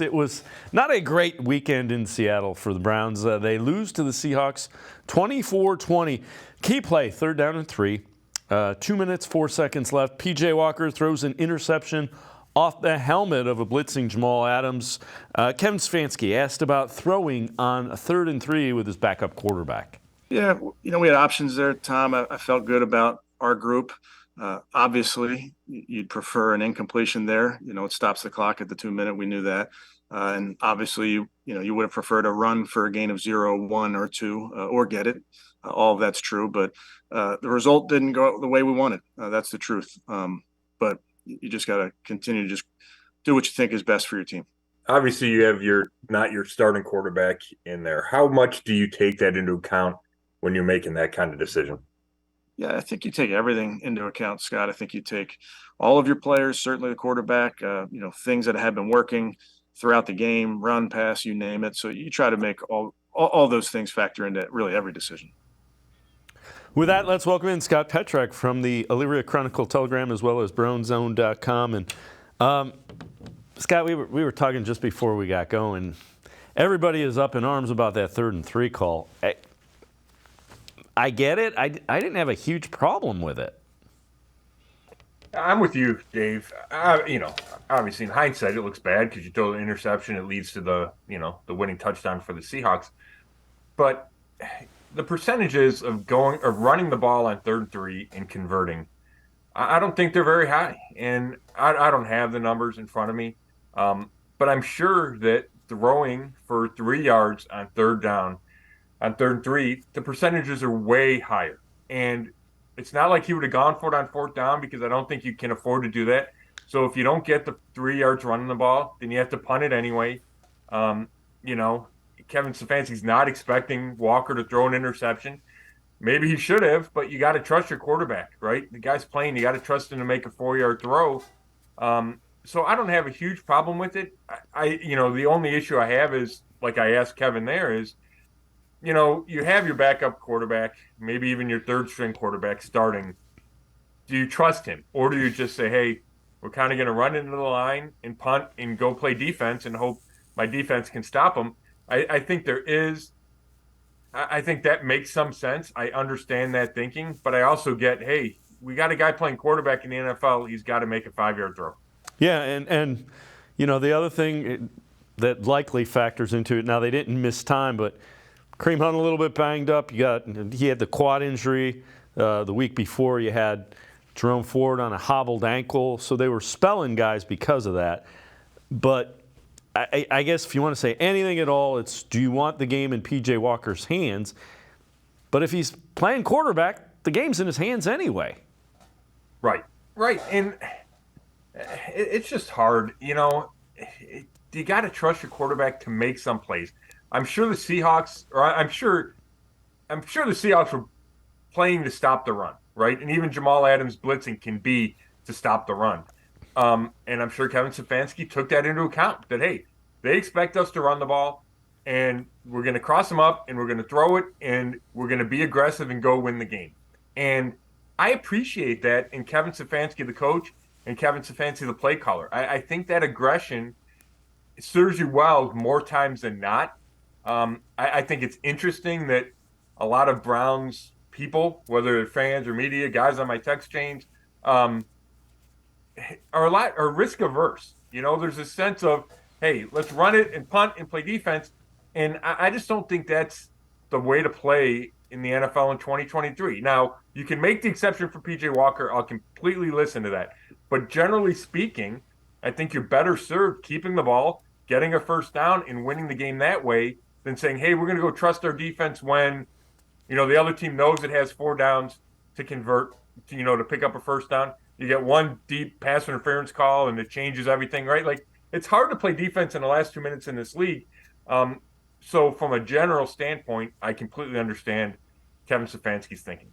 It was not a great weekend in Seattle for the Browns. They lose to the Seahawks 24-20. Key play, 3rd down and 3. 2 minutes, 4 seconds left. P.J. Walker throws an interception off the helmet of a blitzing Jamal Adams. Kevin Stefanski asked about throwing on a 3rd and 3 with his backup quarterback. Yeah, we had options there, Tom. I felt good about our group. Obviously, you'd prefer an incompletion there. It stops the clock at the 2-minute. We knew that. And obviously, you would have preferred a run for a gain of 0, 1, or 2, or get it. All of that's true. But the result didn't go the way we wanted. That's the truth. But you just got to continue to just do what you think is best for your team. Obviously, you have not your starting quarterback in there. How much do you take that into account when you're making that kind of decision? Yeah, I think you take everything into account, Scott. I think you take all of your players, certainly the quarterback, things that have been working throughout the game, run, pass, you name it. So you try to make all those things factor into really every decision. With that, let's welcome in Scott Petrak from the Elyria Chronicle-Telegram as well as BrownZone.com. And Scott, we were talking just before we got going. Everybody is up in arms about that 3rd and 3 call. I get it. I didn't have a huge problem with it. I'm with you, Dave. Obviously in hindsight, it looks bad because you throw the interception. It leads to the winning touchdown for the Seahawks. But the percentages of running the ball on 3rd and 3 and converting, I don't think they're very high. And I don't have the numbers in front of me. But I'm sure that throwing for 3 yards on 3rd down, on 3rd and 3, the percentages are way higher. And it's not like he would have gone for it on 4th down because I don't think you can afford to do that. So if you don't get the 3 yards running the ball, then you have to punt it anyway. Kevin Stefanski's not expecting Walker to throw an interception. Maybe he should have, but you got to trust your quarterback, right? The guy's playing. You got to trust him to make a 4-yard throw. So I don't have a huge problem with it. The only issue I have is, like I asked Kevin there, is you have your backup quarterback, maybe even your 3rd-string quarterback starting. Do you trust him? Or do you just say, hey, we're kind of going to run into the line and punt and go play defense and hope my defense can stop them? I think I think that makes some sense. I understand that thinking. But I also get, hey, we got a guy playing quarterback in the NFL. He's got to make a 5-yard throw. Yeah, and the other thing that likely factors into it, now they didn't miss time, but Kareem Hunt a little bit banged up. He had the quad injury the week before. You had Jerome Ford on a hobbled ankle, so they were spelling guys because of that. But I guess if you want to say anything at all, it's do you want the game in P.J. Walker's hands? But if he's playing quarterback, the game's in his hands anyway. Right. And it's just hard. You got to trust your quarterback to make some plays. I'm sure the Seahawks were playing to stop the run, right? And even Jamal Adams blitzing can be to stop the run. And I'm sure Kevin Stefanski took that into account, that, hey, they expect us to run the ball, and we're going to cross them up, and we're going to throw it, and we're going to be aggressive and go win the game. And I appreciate that in Kevin Stefanski, the coach, and Kevin Stefanski, the play caller. I think that aggression serves you well more times than not. I think it's interesting that a lot of Browns people, whether they're fans or media, guys on my text chains, are risk averse. There's a sense of, hey, let's run it and punt and play defense. And I just don't think that's the way to play in the NFL in 2023. Now, you can make the exception for P.J. Walker. I'll completely listen to that. But generally speaking, I think you're better served keeping the ball, getting a 1st down, and winning the game that way than saying, hey, we're going to go trust our defense when, the other team knows it has 4 downs to convert, to pick up a 1st down. You get one deep pass interference call, and it changes everything, right? Like, it's hard to play defense in the last 2 minutes in this league. So from a general standpoint, I completely understand Kevin Stefanski's thinking.